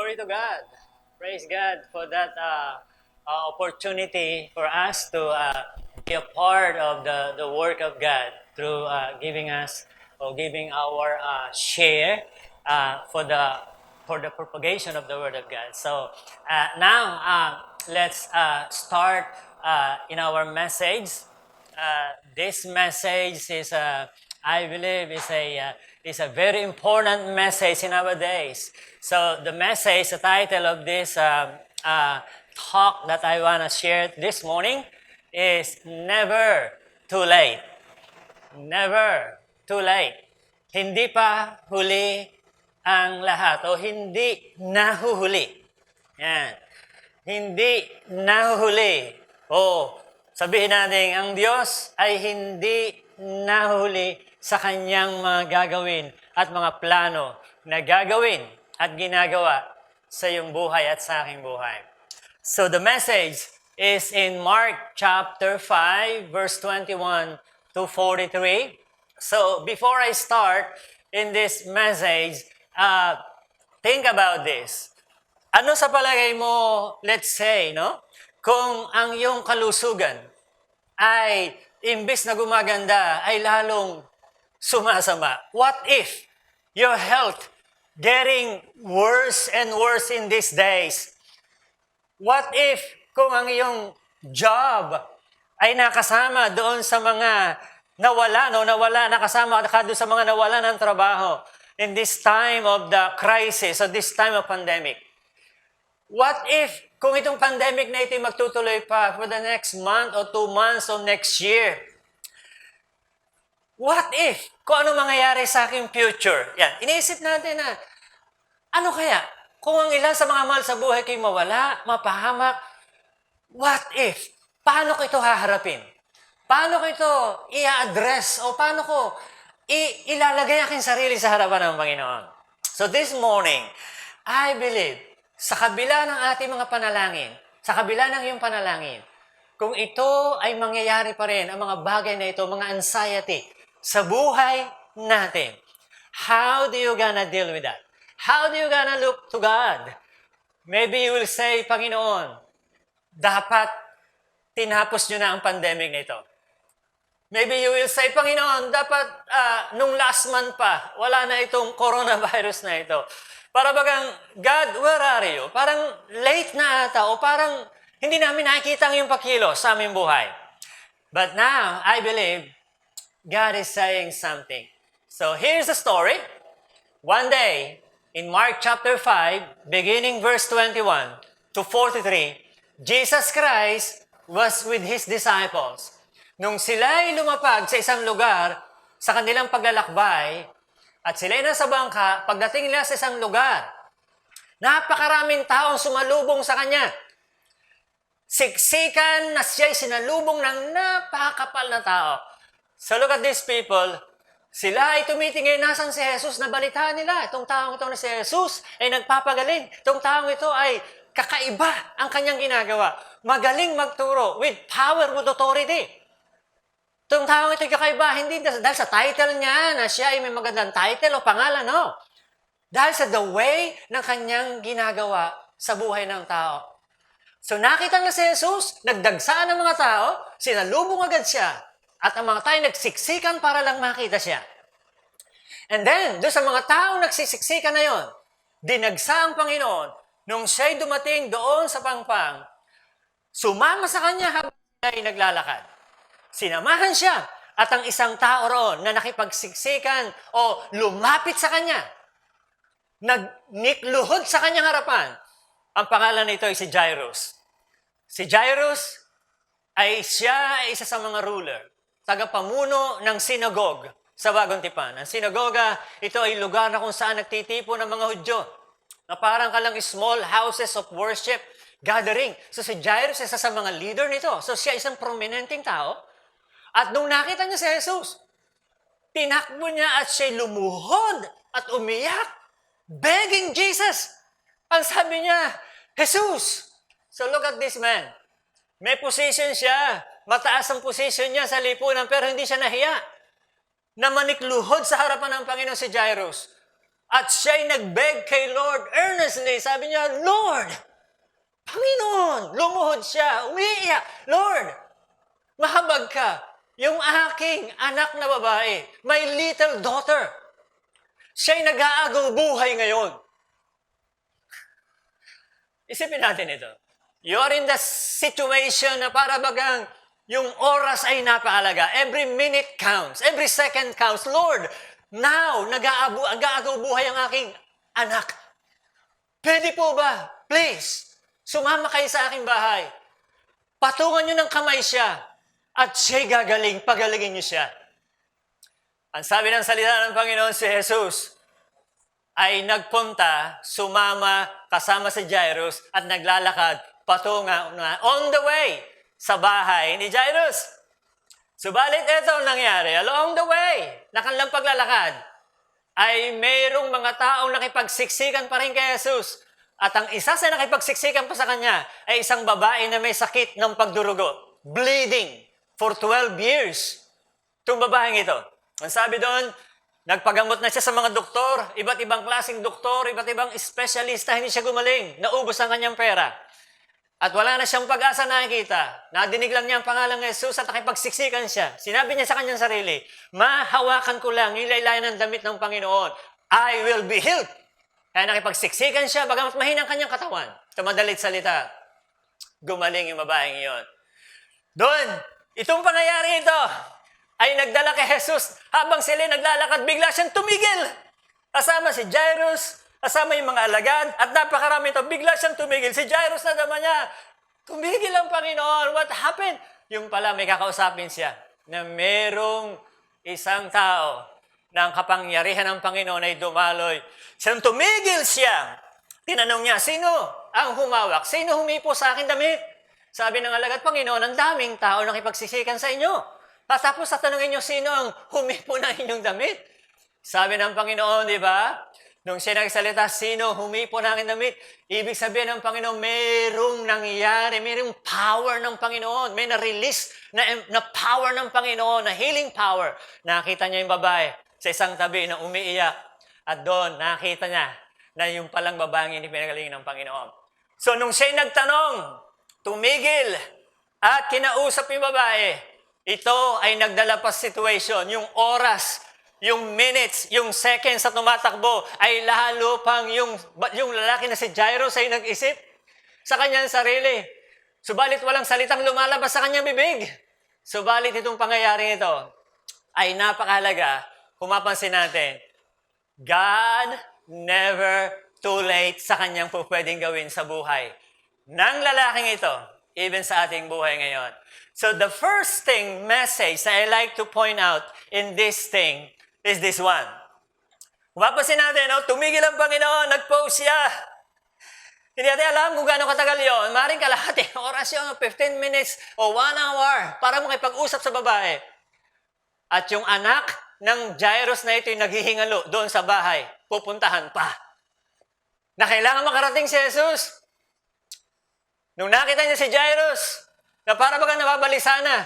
Glory to God. Praise God for that opportunity for us to be a part of the work of God through giving us or giving our share for the propagation of the Word of God. So now let's start in our message. This message is, I believe, is a very important message in our days. So the message, the title of this talk that I want to share this morning is Never Too Late. Never too late. Hindi pa huli ang lahat o hindi nahuhuli. Yan. Hindi nahuhuli. O sabihin natin, ang Diyos ay hindi nahuhuli sa kanyang mga gagawin at mga plano na gagawin at ginagawa sa iyong buhay at sa aking buhay. So the message is in Mark chapter 5, verse 21 to 43. So before I start in this message, think about this. Ano sa palagay mo, let's say, no? Kung ang iyong kalusugan ay imbis na gumaganda, ay lalong sumasama. What if your health getting worse and worse in these days? What if kung ang iyong job ay nakasama doon sa mga nakasama ka doon sa mga nawala ng trabaho in this time of the crisis, or this time of pandemic? What if kung itong pandemic na ito magtutuloy pa for the next month or 2 months or next year? What if kung ano mangyayari sa aking future? Yan, iniisip natin na, ano kaya? Kung ang ilan sa mga mahal sa buhay ko'y mawala, mapahamak, what if? Paano ko ito haharapin? Paano ko ito i-address? O paano ko ilalagay aking sarili sa harapan ng Panginoon? So this morning, I believe, sa kabila ng ating mga panalangin, sa kabila ng iyong panalangin, kung ito ay mangyayari pa rin, ang mga bagay na ito, mga anxiety, sa buhay natin, how do you gonna deal with that? How do you gonna look to God? Maybe you will say, Panginoon, dapat tinapos nyo na ang pandemic na ito. Maybe you will say, Panginoon, dapat nung last month pa, wala na itong coronavirus na ito. Para bagang, God, where are you? Parang late na ata o parang hindi namin nakikita ang iyong pakilos sa aming buhay. But now, I believe, God is saying something. So here's the story. One day, in Mark chapter 5, beginning verse 21 to 43, Jesus Christ was with His disciples. Nung sila'y lumapag sa isang lugar sa kanilang paglalakbay at sila'y nasa bangka, pagdating nila sa isang lugar, napakaraming taong sumalubong sa Kanya. Siksikan na siya'y sinalubong ng napakapal na tao. So look at these people. Sila ay tumitingin, nasan si Jesus? Nabalitaan nila, itong taong ito na si Jesus ay nagpapagaling. Itong taong ito ay kakaiba ang kanyang ginagawa. Magaling magturo with power, with authority. Itong taong ito ay kakaiba, hindi dahil sa title niya na siya ay may magandang title o pangalan, no. Dahil sa the way ng kanyang ginagawa sa buhay ng tao. So nakita na si Jesus, nagdagsaan ng mga tao, sinalubong agad siya. At ang mga tayo nagsiksikan para lang makita siya. And then, doon sa mga taong nagsisiksikan na yon, dinagsa ang Panginoon, nung siya'y dumating doon sa pangpang, sumama sa kanya habang siya'y naglalakad. Sinamahan siya at ang isang tao roon na nakipagsiksikan o lumapit sa kanya, nagnikluhod sa kanyang harapan. Ang pangalan nito ay si Jairus. Si Jairus ay siya ay isa sa mga ruler, tagapamuno ng sinagog sa Bagong Tipan. Ang sinagoga, ito ay lugar na kung saan nagtitipon ng mga Hudyo. Na parang kalang small houses of worship, gathering. So si Jairus isa sa mga leader nito. So siya isang prominenteng tao. At nung nakita niya si Jesus, tinakbo niya at siya lumuhod at umiyak, begging Jesus. Ang sabi niya, Jesus! So look at this man. May position siya. Mataas ang position niya sa lipunan pero hindi siya nahiya. Na manikluhod sa harapan ng Panginoon si Jairus. At siya'y nag-beg kay Lord earnestly. Sabi niya, Lord, Panginoon, lumuhod siya, umiiyak. Lord, mahabag ka. Yung aking anak na babae, my little daughter, siya'y nag-aagaw buhay ngayon. Isipin natin ito. You're in the situation na para bagang yung oras ay napakalaga. Every minute counts. Every second counts. Lord, now, nag-aagaw buhay ang aking anak. Pwede po ba? Please, sumama kayo sa aking bahay. Patungan nyo ng kamay siya. At siya'y gagaling, pagalingin niyo siya. Ang sabi ng salita ng Panginoon, si Jesus ay nagpunta, sumama, kasama si Jairus at naglalakad patunga on the way sa bahay ni Jairus. Subalit ito ang nangyari. Along the way, na kanilang paglalakad, ay mayroong mga taong nakipagsiksikan pa rin kay Jesus. At ang isa sa nakipagsiksikan pa sa kanya ay isang babae na may sakit ng pagdurugo. Bleeding for 12 years. Itong babaeng ito. Ang sabi doon, nagpagamot na siya sa mga doktor, iba't ibang klaseng doktor, iba't ibang espesyalista, hindi siya gumaling. Naubos ang kanyang pera. At wala na siyang pag-asa nakikita. Nadinig lang niya ang pangalan ng Jesus at nakipagsiksikan siya. Sinabi niya sa kanyang sarili, mahawakan ko lang yung laylayan ng damit ng Panginoon. I will be healed. Kaya nakipagsiksikan siya, bagamat mahinang kanyang katawan. Sa madalit salita, gumaling yung babaeng iyon. Doon, itong pangyayari ito ay nagdala kay Jesus. Habang sila naglalakad, bigla siyang tumigil. Kasama si Jairus, kasama yung mga alagad, at napakarami ito. Bigla siyang tumigil. Si Jairus na naman niya, tumigil ang Panginoon. What happened? Yung pala may kakausapin siya na merong isang tao na ang kapangyarihan ng Panginoon ay dumaloy. Siyang tumigil siya. Tinanong niya, sino ang humawak? Sino humipo sa akin damit? Sabi ng alagad, Panginoon, ang daming tao nakipagsisikan sa inyo. Tapos tatanungin niyo, sino ang humipo ng inyong damit? Sabi ng Panginoon, di ba? Nung siya nagsalita, sino humipo ng aking damit? Ibig sabihin ng Panginoon, merong nangyayari, merong power ng Panginoon. May na-release na power ng Panginoon, na healing power. Nakita niya yung babae sa isang tabi na umiiyak. At doon, nakita niya na yung palang babaeng hindi pinagaling ng Panginoon. So, nung siya nagtanong, tumigil at kinausap yung babae, ito ay nagdala pa situation. Yung oras, yung minutes, yung seconds sa tumatakbo ay lalo pang yung lalaki na si Jairus ay nag-isip sa kanyang sarili. Subalit walang salitang lumalabas sa kanyang bibig. Subalit itong pangyayaring ito ay napakahalaga. Kung mapansin natin, God never too late sa kanyang pwedeng gawin sa buhay ng lalaking ito, even sa ating buhay ngayon. So the first message that I like to point out in this thing is this one. Mapapansin natin, tumigil ang Panginoon, nag-pause siya. Hindi natin alam kung gaano katagal yun. Maring kalahati, oras yun, 15 minutes o 1 hour para makipag-usap sa babae. At yung anak ng Jairus na ito yung naghihingalo doon sa bahay, pupuntahan pa. Na kailangan makarating si Jesus. Nung nakita niya si Jairus, na para bagang nababalisa na.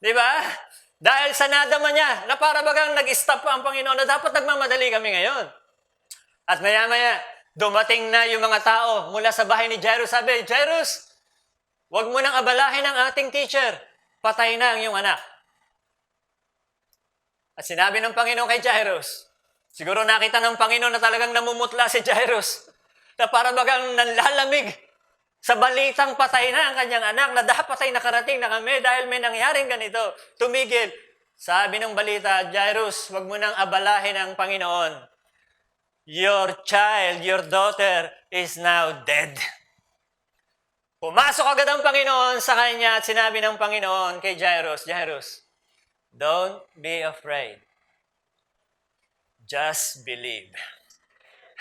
Di ba? Dahil sa nadama niya, na para bagang nag-stop pa ang Panginoon na dapat nagmamadali kami ngayon. At maya-maya, dumating na yung mga tao mula sa bahay ni Jairus. Sabi, Jairus, huwag mo nang abalahin ang ating teacher. Patay na ang iyong anak. At sinabi ng Panginoon kay Jairus, siguro nakita ng Panginoon na talagang namumutla si Jairus, na para bagang nanlalamig sa balitang patay na ang kanyang anak, na dapat ay nakarating na kami dahil may nangyaring ganito. Tumigil. Sabi ng balita, Jairus, wag mo nang abalahin ang Panginoon. Your child, your daughter is now dead. Pumasok agad ang Panginoon sa kanya at sinabi ng Panginoon kay Jairus, Jairus, don't be afraid. Just believe.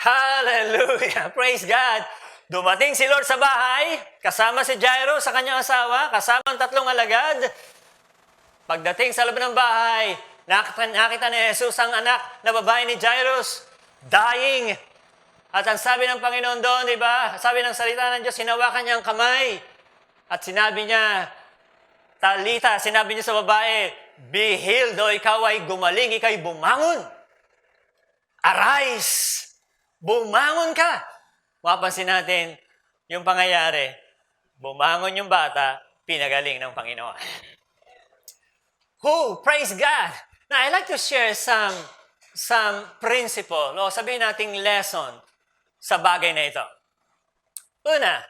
Hallelujah! Praise God! Dumating si Lord sa bahay, kasama si Jairus sa kanyang asawa, kasama ang 3 alagad. Pagdating sa loob ng bahay, nakita ni Jesus ang anak na babae ni Jairus, dying. At ang sabi ng Panginoon doon, di ba? Sabi ng salita ng Diyos, hinawakan niya ang kamay. At sinabi niya, Talita, sinabi niya sa babae, be healed, o ikaw ay gumaling, ikaw ay bumangon. Arise! Bumangon ka! Mapapansin natin yung pangyayari. Bumangon yung bata, pinagaling ng Panginoon. Praise God! Now, I'd like to share some principle, o sabihin nating lesson sa bagay na ito. Una,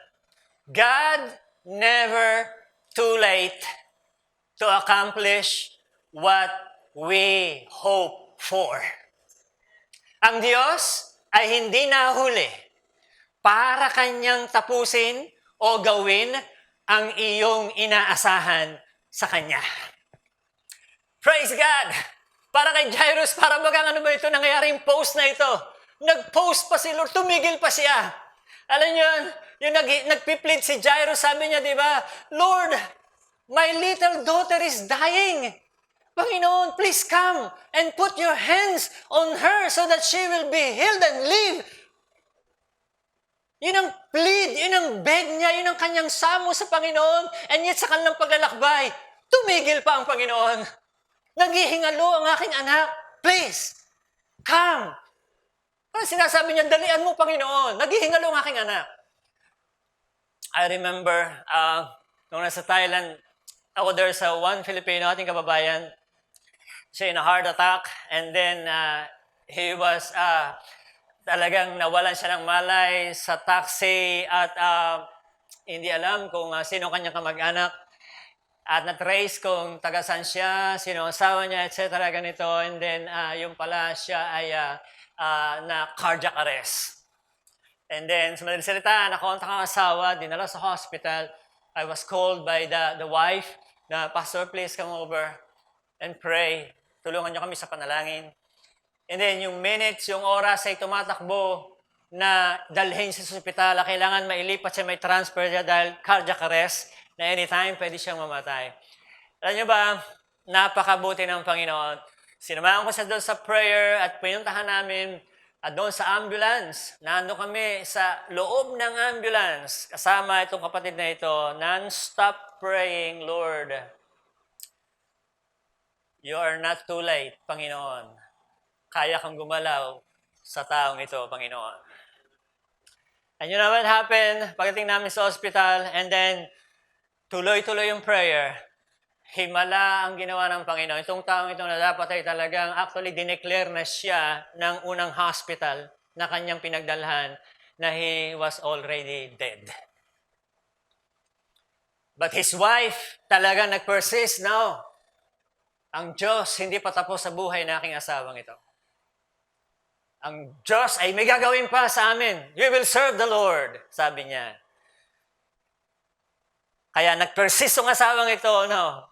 God never too late to accomplish what we hope for. Ang Diyos ay hindi nahuli para kanyang tapusin o gawin ang iyong inaasahan sa Kanya. Praise God! Para kay Jairus, para bagang ano ba ito, nangyayaring post na ito. Nag-post pa si Lord, tumigil pa siya. Alam niyo, yung nagpiplead si Jairus, sabi niya, di ba, Lord, my little daughter is dying. Panginoon, please come and put your hands on her so that she will be healed and live. Yun ang plead, yun ang beg niya, yun ang kanyang samo sa Panginoon. And yet sa kanilang paglalakbay, tumigil pa ang Panginoon. Naghihingalo ang aking anak. Please, come. Parang sinasabi niya, dalian mo, Panginoon. Naghihingalo ang aking anak. I remember, nung nasa Thailand, ako there sa one Filipino, ating kababayan, siya in a heart attack, and then he was, talagang nawalan siya ng malay sa taxi at hindi alam kung sino kanyang kamag-anak. At na-trace kung taga-saan siya, sino ang asawa niya, etc. ganito. And then, yung pala siya ay na cardiac arrest. And then, sa madaling salita, nakontak ang asawa, dinala sa hospital. I was called by the wife na, Pastor, please come over and pray. Tulungan niyo kami sa panalangin. And then, yung minutes, yung oras ay tumatakbo na dalhin siya sa ospital. Kailangan mailipat siya, may transfer siya dahil cardiac arrest na anytime pwede siyang mamatay. Alam niyo ba, napakabuti ng Panginoon. Sinamahan ko siya doon sa prayer at pinuntahan namin at doon sa ambulance. Nando kami sa loob ng ambulance. Kasama itong kapatid na ito, non-stop praying, Lord, you are not too late, Panginoon. Kaya kang gumalaw sa taong ito, Panginoon. And you know what happened? Pagdating namin sa hospital, and then, tuloy-tuloy yung prayer. Himala ang ginawa ng Panginoon. Itong taong ito na dapat ay talagang actually dineclare na siya ng unang hospital na kanyang pinagdalhan na he was already dead. But his wife talagang nag-persist, no. Ang Diyos hindi pa tapos sa buhay na aking asawang ito. Ang Diyos ay may gagawin pa sa amin. We will serve the Lord, sabi niya. Kaya nag-persist ang asawang ito, no?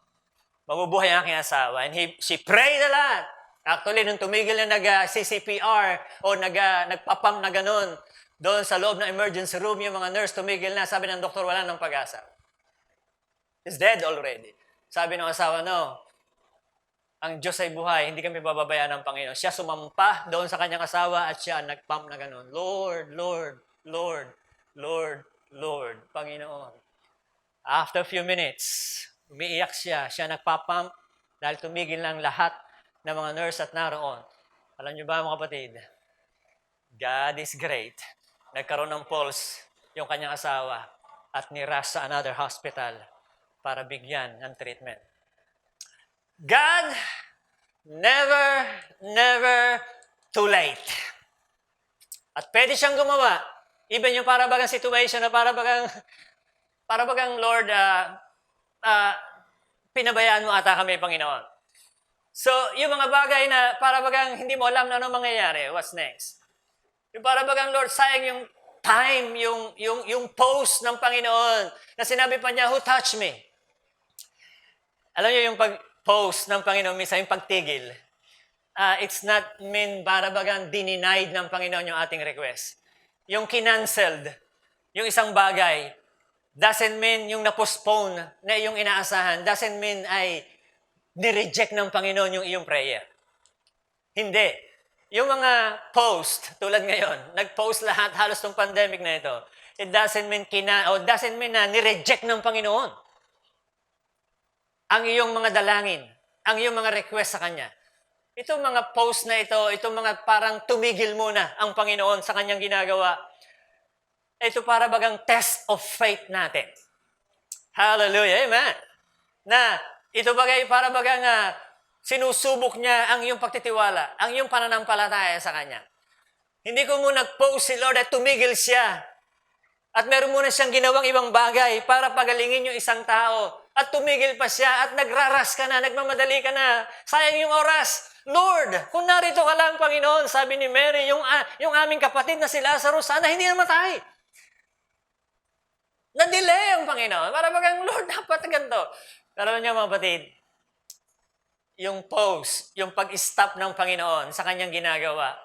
Mabubuhay ang aking asawa. And she prayed a lot. Actually, nung tumigil na nag-CCPR o nagpapam na ganun, doon sa loob ng emergency room, yung mga nurse tumigil na, sabi ng doktor, wala ng pag-asa. He's dead already. Sabi ng asawa, no, ang Diyos ay buhay, hindi kami bababayaan ng Panginoon. Siya sumampa doon sa kanyang asawa at siya nagpump na ganun. Lord, Lord, Lord, Lord, Lord, Panginoon. After a few minutes, umiiyak siya. Siya nagpapump dahil tumigil lang lahat ng mga nurse at naroon. Alam niyo ba mga kapatid, God is great. Nagkaroon ng pulse yung kanyang asawa at nirush sa another hospital para bigyan ng treatment. God, never too late. At pwede siyang gumawa. Even yung para bagang situation na para bagang Lord, pinabayaan mo ata kami, Panginoon. So, yung mga bagay na para bagang hindi mo alam na ano mangyayari, what's next? Yung para bagang Lord, sayang yung time, yung post ng Panginoon na sinabi pa niya, who touched me? Alam niyo yung pag-post ng Panginoon, minsan yung pagtigil, it's not mean para bagang dinenied ng Panginoon yung ating request. Yung kinanceled, yung isang bagay, doesn't mean yung na-postpone na iyong inaasahan, doesn't mean ay ni-reject ng Panginoon yung iyong prayer. Hindi. Yung mga post, tulad ngayon, nag-post lahat halos ng pandemic na ito, it doesn't mean doesn't mean na ni-reject ng Panginoon ang iyong mga dalangin, ang iyong mga request sa Kanya. Itong mga post na ito, itong mga parang tumigil muna ang Panginoon sa kanyang ginagawa. Ito para bagang test of faith natin. Hallelujah, amen. Na ito bagay para bagang sinusubok niya ang iyong pagtitiwala, ang iyong pananampalataya sa Kanya. Hindi ko muna nag-post si Lord at tumigil siya. At meron muna siyang ginawang ibang bagay para pagalingin yung isang tao. At tumigil pa siya at nagraras ka na, nagmamadali ka na. Sayang yung oras. Lord, kung narito ka lang, Panginoon, sabi ni Mary, yung aming kapatid na si Lazarus, sana hindi namatay. Na-delay ang Panginoon. Para bagang, Lord, dapat ganito. Pero alam niyo mga kapatid, yung pause, yung pag-stop ng Panginoon sa kanyang ginagawa,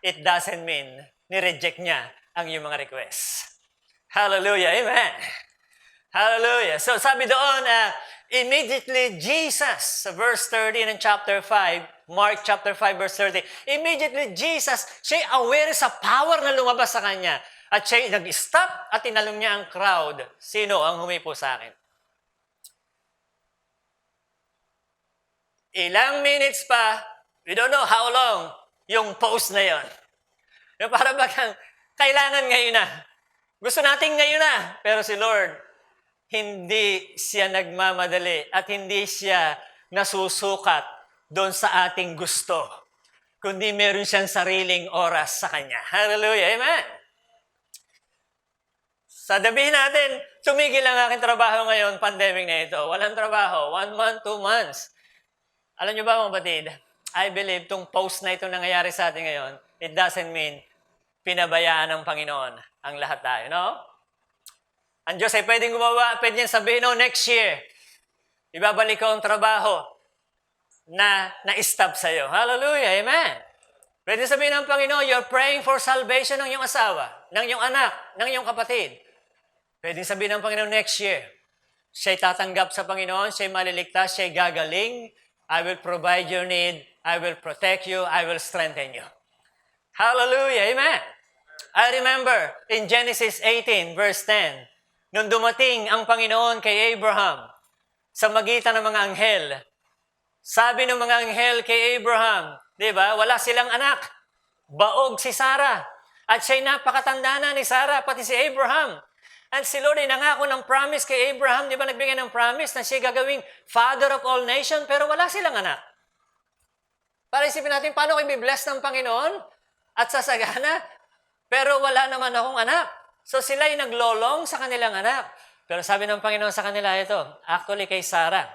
it doesn't mean ni-reject niya ang iyong mga requests. Hallelujah. Amen. Hallelujah. So sabi doon, immediately Jesus, sa verse 30 ng chapter 5, Mark chapter 5 verse 30, immediately Jesus, siya aware sa power na lumabas sa kanya. At siya nag-stop at tinalong niya ang crowd. Sino ang humipo sa akin? Ilang minutes pa, we don't know how long, yung post na yon. Yung para bagang kailangan ngayon na. Gusto natin ngayon na. Pero si Lord, hindi siya nagmamadali at hindi siya nasusukat doon sa ating gusto. Kundi meron siyang sariling oras sa Kanya. Hallelujah. Amen. Sabihin natin, tumigil ang aking trabaho ngayon, pandemic na ito. Walang trabaho. 1 month, 2 months. Alam niyo ba mga batid, I believe itong post na ito nangyayari sa atin ngayon, it doesn't mean pinabayaan ng Panginoon ang lahat tayo, no? Ang Diyos ay pwedeng gumawa, pwedeng sabihin, no, next year, ibabalik ko ang trabaho na na-stop sa'yo. Hallelujah, amen. Pwede sabihin ng Panginoon, you're praying for salvation ng iyong asawa, ng iyong anak, ng iyong kapatid. Pwede sabihin ng Panginoon, next year, siya'y tatanggap sa Panginoon, siya'y maliligtas, siya'y gagaling, I will provide your need, I will protect you, I will strengthen you. Hallelujah, amen. I remember in Genesis 18 verse 10, nung dumating ang Panginoon kay Abraham sa magitan ng mga anghel, sabi ng mga anghel kay Abraham, di ba, wala silang anak, baog si Sarah, at siya'y napakatanda na ni Sarah, pati si Abraham. At si Lord ay nangako ng promise kay Abraham, di ba nagbigay ng promise na siya gagawing father of all nations, pero wala silang anak. Para isipin natin, paano kayo i-bless ng Panginoon at sasagana, pero wala naman akong anak. So sila'y naglolong sa kanilang anak. Pero sabi ng Panginoon sa kanila ito, actually kay Sarah.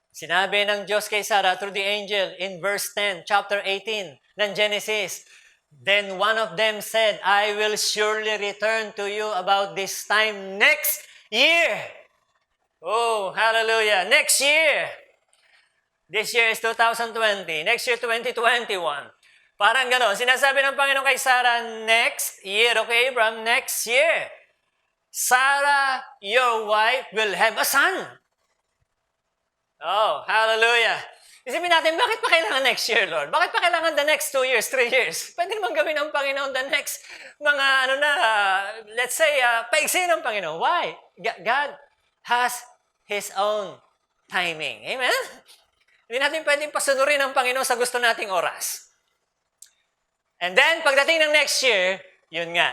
Sinabi ng Diyos kay Sarah through the angel in verse 10, chapter 18 ng Genesis, then one of them said, I will surely return to you about this time next year. Oh, hallelujah. Next year. This year is 2020. Next year, 2021. Parang gano'n. Sinasabi ng Panginoon kay Sarah, next year. Okay, Abraham, next year. Sarah, your wife, will have a son. Oh, hallelujah. Isipin natin, bakit pa kailangan next year, Lord? Bakit pa kailangan the next 2 years, 3 years? Pwede naman gawin ng Panginoon the next mga, let's say, paigsin ng Panginoon. Why? God has His own timing. Amen? Hindi natin pwedeng pasunurin ng Panginoon sa gusto nating oras. And then, pagdating ng next year, yun nga,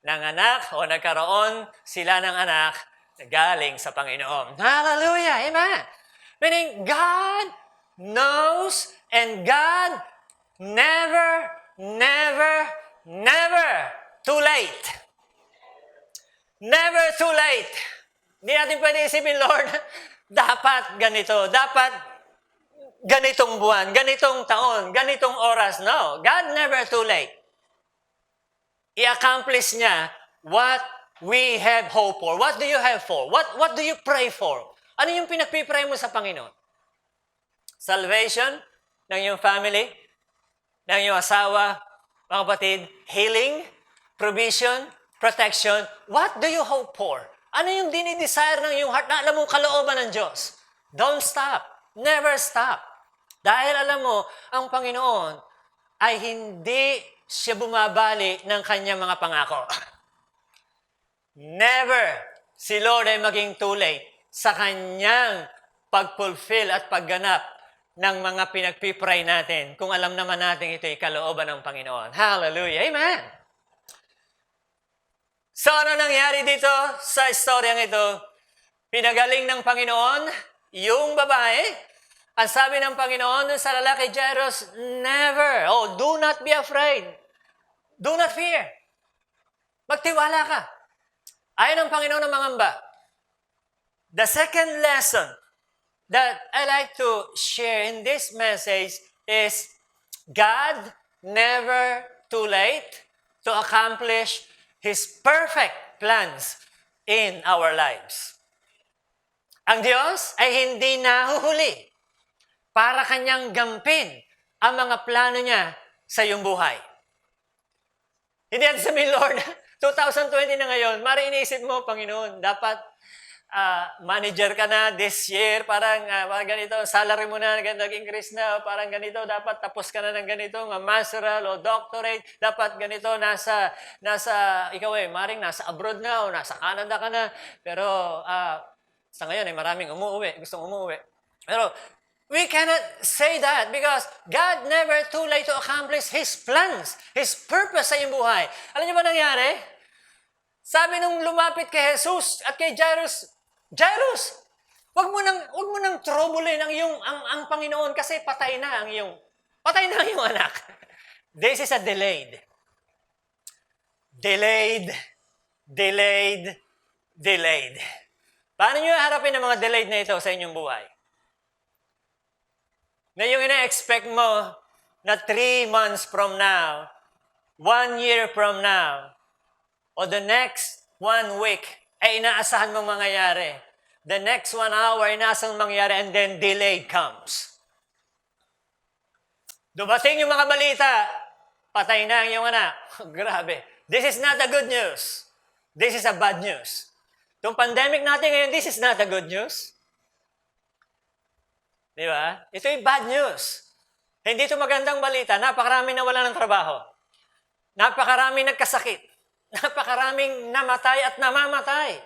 nanganak o nagkaroon sila ng anak na galing sa Panginoon. Hallelujah! Amen! Meaning, God knows and God never, never, never too late. Never too late. Hindi natin pwede isipin, Lord, dapat ganito, dapat ganitong buwan, ganitong taon, ganitong oras. No, God never too late. I-accomplish niya what we have hope for. What do you have for? What do you pray for? Ano yung pinagpipray mo sa Panginoon? Salvation ng iyong family, ng iyong asawa, mga kapatid, healing, provision, protection. What do you hope for? Ano yung dinidesire ng iyong heart na alam mo kalooban ng Diyos? Don't stop. Never stop. Dahil alam mo, ang Panginoon ay hindi siya bumabali ng kanyang mga pangako. Never si Lord ay maging too late sa kanyang pag-fulfill at pagganap ng mga pinagpipray natin kung alam naman natin ito'y kalooban ng Panginoon. Hallelujah. Amen. So ano nangyari dito sa istoryang ito? Pinagaling ng Panginoon yung babae. Ang sabi ng Panginoon sa lalaki Jairus, never, do not be afraid. Do not fear. Magtiwala ka. Ayon ng Panginoon ng mangamba. The second lesson that I like to share in this message is God never too late to accomplish His perfect plans in our lives. Ang Diyos ay hindi nahuhuli para Kanyang gampin ang mga plano niya sa iyong buhay. Hindi natin sabihin, Lord, 2020 na ngayon, mari iniisip mo, Panginoon, dapat manager ka na this year, parang ganito, salary mo na, nag-increase na, parang ganito, dapat tapos ka na ng ganito, masteral o doctorate, dapat ganito, nasa ikaw maring nasa abroad na o nasa Canada ka na, pero sa ngayon maraming gustong umuwi. Pero we cannot say that because God never too late to accomplish His plans, His purpose sa iyong buhay. Alam niyo ba nangyari? Sabi nung lumapit kay Jesus at kay Jairus, Jairus, wag mo nang trouble ang Panginoon kasi patay na ang iyong anak. This is a delayed. Paano niyo harapin ang mga delayed na ito sa inyong buhay? Na yung ina-expect mo na 3 months from now, 1 year from now, o the next 1 week, ay inaasahan mong mangyayari. The next 1 hour, inaasahan mangyayari, and then delay comes. Dumating yung mga balita, patay na ang iyong anak. Grabe. This is not a good news. This is a bad news. Itong pandemic natin ngayon, this is not a good news. Di ba? Ito yung bad news. Hindi ito magandang balita. Napakarami na wala ng trabaho. Napakarami nagkasakit. Napakaraming namatay at namamatay.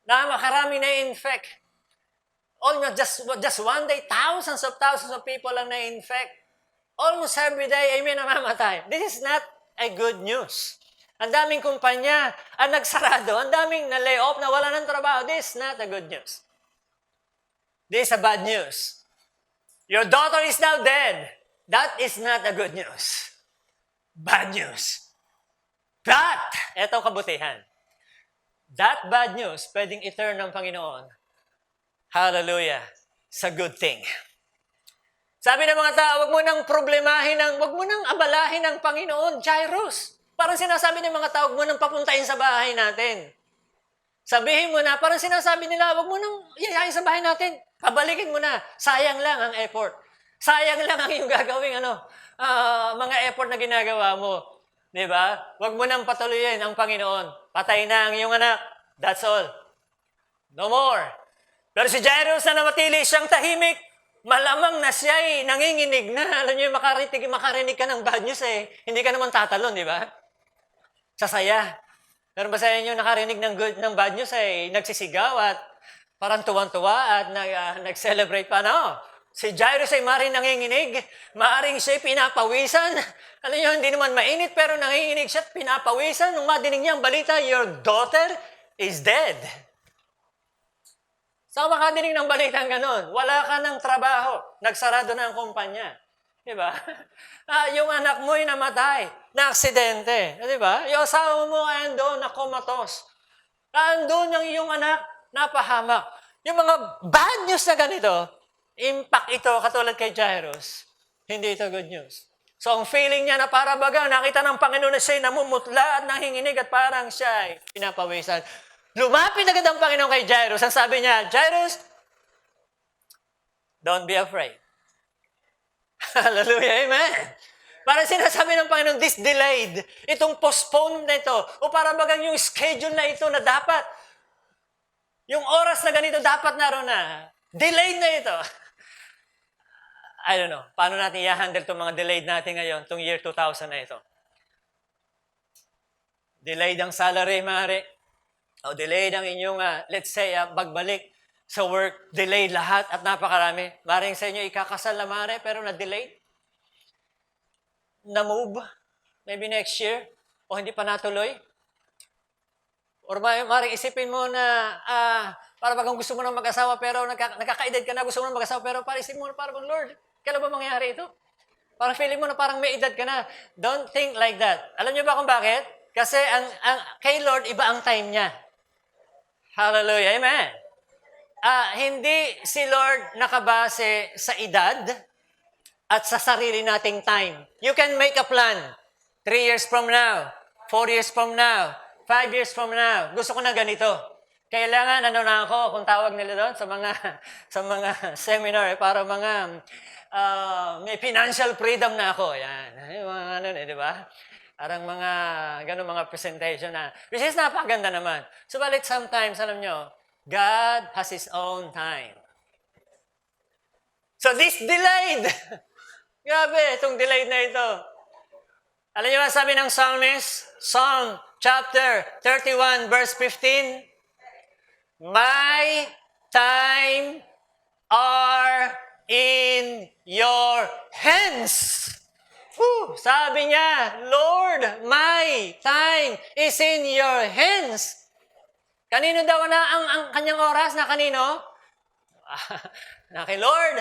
Napakaraming na-infect. Almost just one day, thousands of people ang na-infect. Almost every day ay may namamatay. This is not a good news. Ang daming kumpanya ang nagsarado. Ang daming na-lay off, na wala ng trabaho. This is not a good news. This is a bad news. Your daughter is now dead. That is not a good news. Bad news. But, eto kabutihan. That bad news, pwedeng i-turn ng Panginoon. Hallelujah. Sa good thing. Sabi ng mga tao, wag mo nang wag mo nang abalahin ang Panginoon, Jairus. Parang sinasabi ng mga tao, wag mo nang papuntahin sa bahay natin. Sabihin mo na, parang sinasabi nila, wag mo nang yayain sa bahay natin. Pabalikin mo na. Sayang lang ang effort. Sayang lang ang iyong gagawing mga effort na ginagawa mo. Di ba? Huwag mo nang patuloyin ang Panginoon. Patay na ang iyong anak. That's all. No more. Pero si Jairus na namatili siyang tahimik, malamang na siya ay nanginginig na. Alam niyo, makarinig ka ng bad news hindi ka naman tatalon, di ba? Sasaya. Pero ba sa inyo nakarinig ng bad news nagsisigaw at parang tuwang-tuwa at nag-celebrate pa na. Si Jairus ay maaaring nanginginig, maaaring siya pinapawisan. Alam niyo, hindi naman mainit pero nanginginig siya at pinapawisan. Nung madinig niya ang balita, your daughter is dead. Saan makadinig ng balita ganon? Wala ka ng trabaho. Nagsarado na ang kumpanya. Diba? Yung anak mo ay namatay, na aksidente. Diba? Yung asawa mo ay andun, na comatose. Andun yung iyong anak, napahamak. Yung mga bad news na ganito, impact ito katulad kay Jairus. Hindi ito good news. So, ang feeling niya na para baga, nakita ng Panginoon na siya'y namumutla at nanginginig at parang siya'y pinapawisan. Lumapit agad ang Panginoon kay Jairus. Ang sabi niya, Jairus, don't be afraid. Hallelujah, amen. Para sinasabi ng Panginoon, this delayed, itong postpone na ito, o para bagang yung schedule na ito na dapat, yung oras na ganito dapat naroon na, delayed na ito. I don't know, paano natin i-handle itong mga delayed natin ngayon, itong year 2000 na ito. Delayed ang salary, maaari. O delayed ang inyong, let's say, pagbalik Sa work, delayed lahat at napakarami. Maring sa inyo ikakasal na mare, pero na-delayed. Na-move. Maybe next year. O hindi pa natuloy. Or maring isipin mo na, para bagang gusto mo nang mag-asawa, pero nakaka-edad ka na, gusto mo nang mag-asawa, pero para isipin mo na parang, Lord, kailan ba mangyayari ito? Parang feeling mo na parang may edad ka na. Don't think like that. Alam niyo ba kung bakit? Kasi kay Lord, iba ang time niya. Hallelujah. Amen. Hindi si Lord nakabase sa edad at sa sarili nating time. You can make a plan. 3 years from now, 4 years from now, 5 years from now. Gusto ko na ganito. Kailangan, na ako, kung tawag nila doon, sa mga seminar, para mga may financial freedom na ako. Yan. Yung mga di ba? Parang ganun mga presentation na, which is napakaganda naman. Subalit sometimes, alam nyo, God has His own time. So this delayed. Grabe, itong delayed na ito. Alam niyo ba sabi ng psalmist? Psalm chapter 31 verse 15. My time are in your hands. Sabi niya, Lord, my time is in your hands. Kanino daw na ang kanyang oras? Na kanino? Na kay Lord.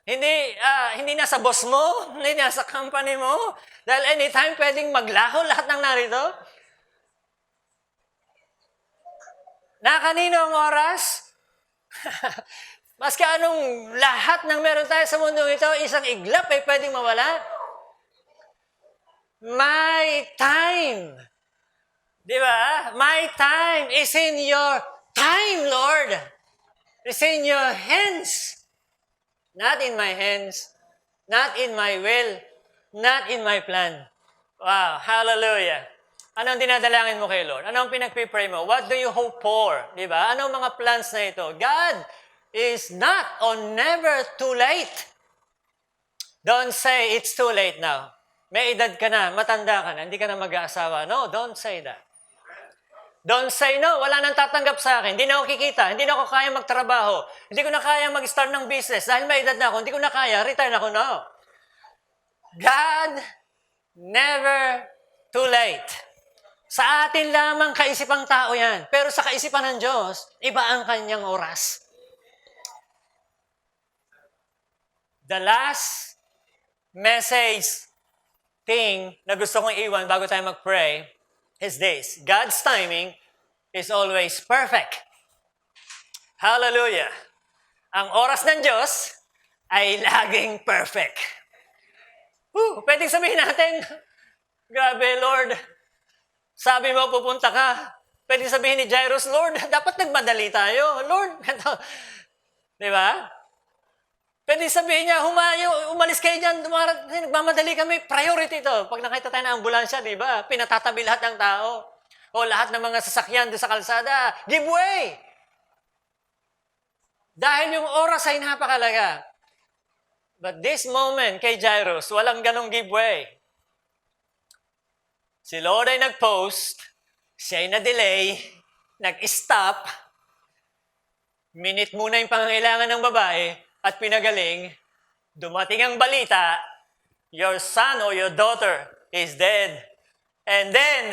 Hindi nasa boss mo, hindi nasa company mo. Dahil anytime pwedeng maglaho lahat ng narito. Na kanino ang oras? Maski anong lahat ng meron tayo sa mundo ito, isang iglap ay pwedeng mawala. My time. Di ba? My time is in your time, Lord. It's in your hands. Not in my hands. Not in my will. Not in my plan. Wow, hallelujah. Anong dinadalangin mo kay Lord? Anong pinagpipray mo? What do you hope for? Di ba? Anong mga plans na ito? God is not or never too late. Don't say it's too late now. May edad ka na, matanda ka na, hindi ka na mag-aasawa. No, don't say that. Don't say, no, wala nang tatanggap sa akin. Hindi na ako kikita. Hindi na ako kaya magtrabaho. Hindi ko na kaya mag-start ng business. Dahil may edad na ako, hindi ko na kaya. Retire na ako. No. God, never too late. Sa atin lamang kaisipang tao yan. Pero sa kaisipan ng Diyos, iba ang kanyang oras. The last message thing na gusto kong iwan bago tayo mag-pray is this. God's timing is always perfect. Hallelujah. Ang oras ng Diyos ay laging perfect. Pwedeng sabihin natin, grabe Lord, sabi mo pupunta ka. Pwedeng sabihin ni Jairus, Lord, dapat nagmadali tayo. Lord, di ba? Pwedeng sabihin niya, umalis kayo dyan, nagmamadali kami, priority ito. Pag nakita tayo ng ambulansya, di ba? Pinatatabi lahat ng tao. O lahat ng mga sasakyan doon sa kalsada, give way! Dahil yung oras ay napakalaga. But this moment kay Jairus, walang ganong give way. Si Lord ay nag-post, siya ay na-delay, nag-stop, minute muna yung pangangailangan ng babae, at pinagaling, dumating ang balita, your son or your daughter is dead. And then,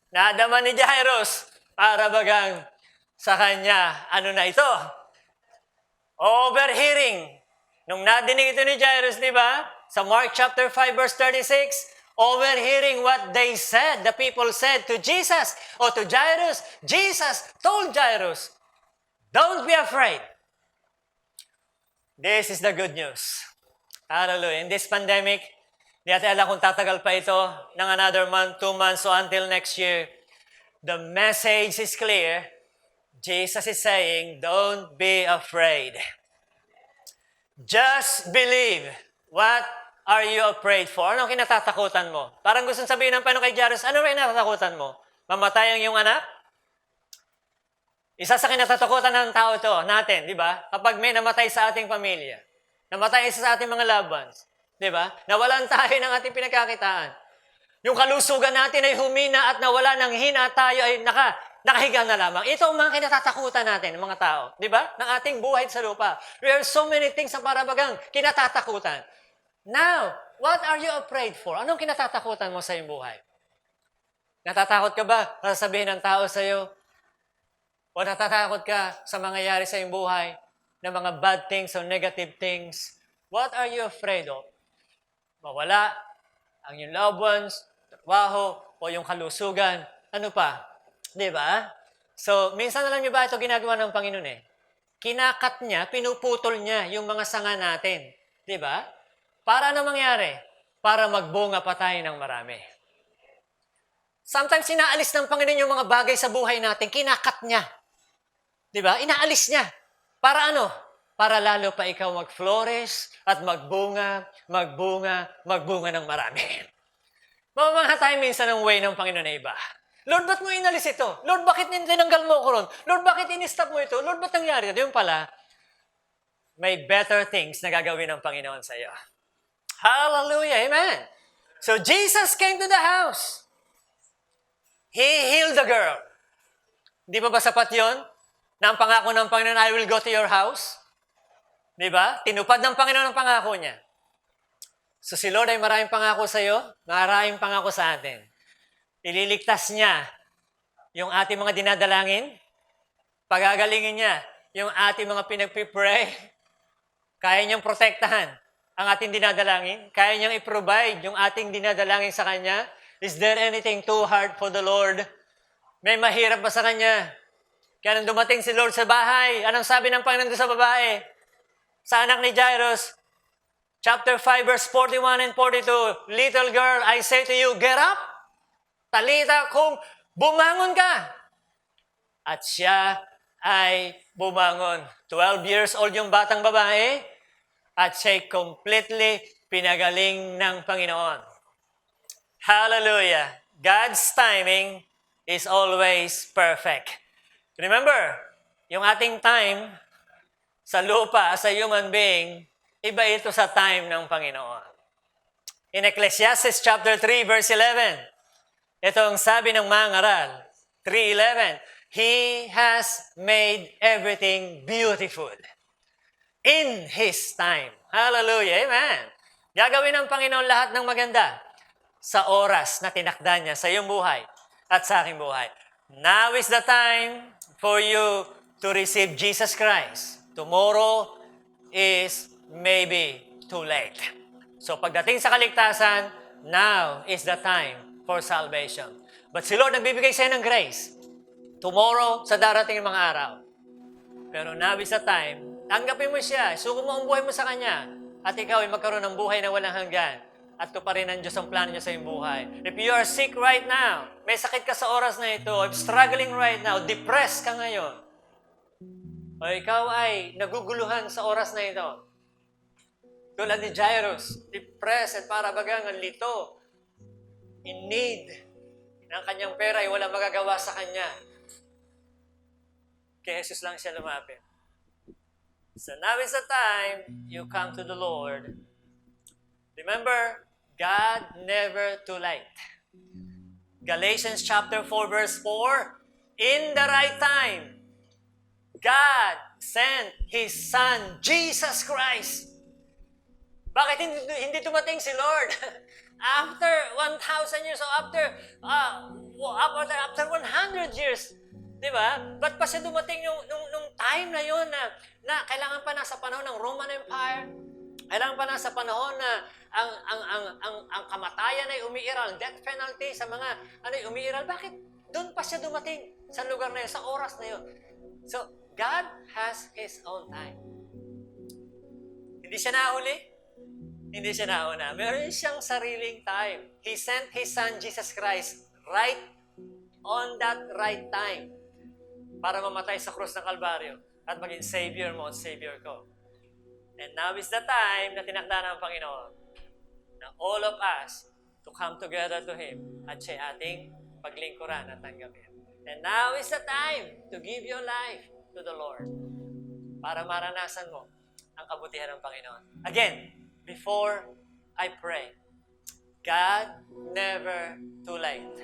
nadama ni Jairus, para bagang sa kanya, ano na ito? Overhearing. Nung nadinig ito ni Jairus, di ba? Sa Mark chapter 5 verse 36, overhearing what they said, the people said to Jesus or to Jairus, Jesus told Jairus, don't be afraid. This is the good news. Hallelujah. In this pandemic, di natin alam kung tatagal pa ito ng another month, 2 months, so until next year. The message is clear. Jesus is saying, don't be afraid. Just believe. What are you afraid for? Anong kinatatakutan mo? Parang gusto sabihin ng Panginoon kay Jairus, ano rin kinatatakutan mo? Mamatay ang iyong anak? Isa sa kinatatakutan ng tao ito, natin, di ba? Kapag may namatay sa ating pamilya, namatay isa sa ating mga loved ones, di ba? Nawalan tayo ng ating pinagkakitaan. Yung kalusugan natin ay humina at nawala ng hina, tayo ay nakahiga na lamang. Ito ang mga kinatatakutan natin, mga tao. Di ba? Ng ating buhay sa lupa. There are so many things na parabagang kinatatakutan. Now, what are you afraid for? Anong kinatatakutan mo sa iyong buhay? Natatakot ka ba? Sasabihin ng tao sa iyo? O natatakot ka sa mangyayari sa iyong buhay na mga bad things or negative things? What are you afraid of? Mawala ang iyong loved ones, trabaho, o yung kalusugan. Ano pa? Di ba? So, minsan alam niyo ba ito ginagawa ng Panginoon eh? Kinakat niya, pinuputol niya yung mga sanga natin. Di ba? Para ano mangyari? Para magbunga pa tayo ng marami. Sometimes inaalis ng Panginoon yung mga bagay sa buhay natin, kinakat niya. Di ba? Inaalis niya. Para ano? Para lalo pa ikaw mag-flourish at magbunga, magbunga, magbunga ng marami. Mamamangha tayo minsan ng way ng Panginoon na iba. Lord, ba't mo inalis ito? Lord, bakit tinanggal mo ko ron? Lord, bakit in-stop mo ito? Lord, ba't nangyari? Yung pala, may better things na gagawin ng Panginoon sa iyo. Hallelujah! Amen! So, Jesus came to the house. He healed the girl. Di ba sapat yun? Na ang pangako ng Panginoon, I will go to your house. Di ba? Tinupad ng Panginoon ang pangako niya. So si Lord ay maraming pangako sa iyo, maraming pangako sa atin. Ililigtas niya yung ating mga dinadalangin, pagagalingin niya yung ating mga pinagpipray, kaya niyang protektahan ang ating dinadalangin, kaya niyang i-provide yung ating dinadalangin sa Kanya. Is there anything too hard for the Lord? May mahirap ba sa Kanya? Kaya nang dumating si Lord sa bahay, anong sabi ng Panginoon sa babae? Sa anak ni Jairus, chapter 5, verse 41 and 42, little girl, I say to you, get up, talita kum, bumangon ka. At siya ay bumangon. 12 years old yung batang babae, at siya'y completely pinagaling ng Panginoon. Hallelujah! God's timing is always perfect. Remember, yung ating time sa lupa, as a human being, iba ito sa time ng Panginoon. In Ecclesiastes chapter 3, verse 11, ito ang sabi ng mga ngaral, 3:11, He has made everything beautiful in His time. Hallelujah! Amen! Gagawin ng Panginoon lahat ng maganda sa oras na tinakda niya sa iyong buhay at sa aking buhay. Now is the time for you to receive Jesus Christ. Tomorrow is maybe too late. So pagdating sa kaligtasan, now is the time for salvation. But si Lord nagbibigay sa iyo ng grace. Tomorrow, sa darating mga araw. Pero now is the time, tanggapin mo siya, suko mo ang buhay mo sa Kanya, at ikaw ay magkaroon ng buhay na walang hanggan. At tuparin ng Diyos ang plano niya sa iyong buhay. If you are sick right now, may sakit ka sa oras na ito, if struggling right now, depressed ka ngayon, o ikaw ay naguguluhan sa oras na ito, tulad ni Jairus, depressed at para bagang lito, in need ng kanyang pera ay walang magagawa sa kanya. Kay Jesus lang siya lumapit. So now is the time you come to the Lord. Remember, God never too late. Galatians chapter 4, verse 4, in the right time, God sent His Son, Jesus Christ. Bakit hindi dumating si Lord? After 1,000 years, o after 100 years, di ba? Ba't pa siya dumating nung time na yun na kailangan pa nasa panahon ng Roman Empire? Kailangan pa nasa panahon na ang kamatayan ay umiiral, death penalty sa mga ay umiiral. Bakit doon pa siya dumating sa lugar na yun, sa oras na yun? So, God has His own time. Hindi siya nahuli. Hindi siya nauna. Meron siyang sariling time. He sent His Son, Jesus Christ, right on that right time para mamatay sa krus ng Kalbaryo at maging Savior mo at Savior ko. And now is the time na tinakda ng Panginoon na all of us to come together to Him at siya ating paglingkuran at tanggapin. And now is the time to give your life to the Lord para maranasan mo ang kabutihan ng Panginoon. Again, before I pray, God never too late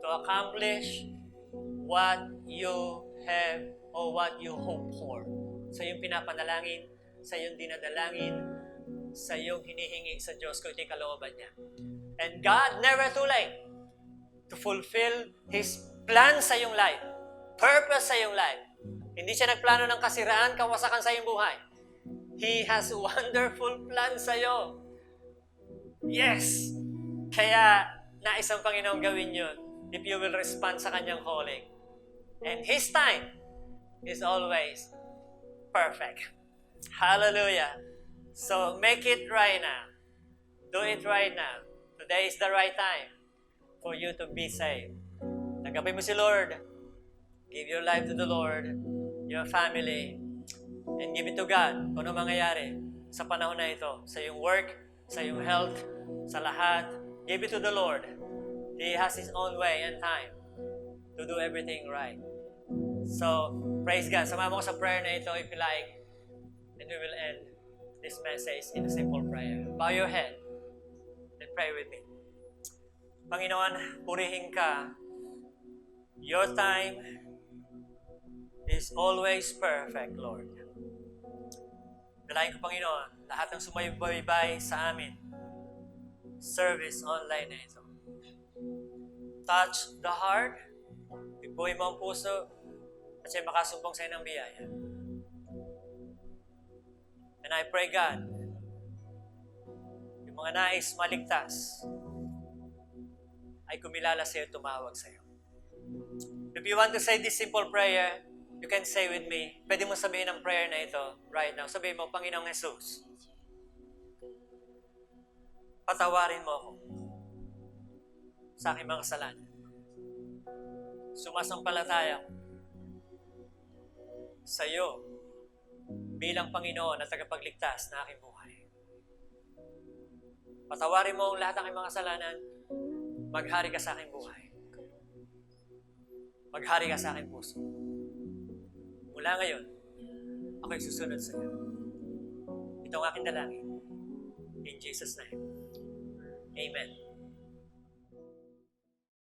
to accomplish what you have or what you hope for. Sa iyong pinapanalangin, sa iyong dinadalangin, sa iyong hinihingi sa Diyos kung ito'y kalooban niya. And God never too late to fulfill His plan sa iyong life, purpose sa iyong life. Hindi siya nagplano ng kasiraan, kawasakan sa iyong buhay. He has a wonderful plan sa iyo. Yes! Kaya nais ang Panginoon gawin yun if you will respond sa Kanyang calling. And His time is always perfect. Hallelujah! So make it right now. Do it right now. Today is the right time for you to be saved. Tanggapin mo si Lord. Give your life to the Lord, your family, and give it to God kung ano mangyayari sa panahon na ito, sa iyong work, sa iyong health, sa lahat. Give it to the Lord. He has His own way and time to do everything right. So, praise God. Samahan mo ko sa prayer na ito if you like, and we will end this message in a simple prayer. Bow your head and pray with me. Panginoon, purihin ka. Your time is always perfect, Lord. Dalayan ko, Panginoon, lahat ng sumaybay sa amin, service online na ito. Touch the heart, ibuhay mo ang puso, at siya makasumbong sa inang biyaya. And I pray, God, yung mga nais maligtas, ay kumilala sa iyo, tumawag sa iyo. If you want to say this simple prayer, you can say with me. Pwede mo sabihin ang prayer na ito right now. Sabihin mo, Panginoong Jesus, patawarin mo ako sa aking mga kasalanan. Sumasampalataya ko sa iyo bilang Panginoon at tagapagligtas na aking buhay. Patawarin mo ang lahat ng aking mga kasalanan. Maghari ka sa aking buhay. Maghari ka sa aking puso. Mula ngayon, ako'y susunod sa iyo. Ito ang aking dalangin. In Jesus' name. Amen.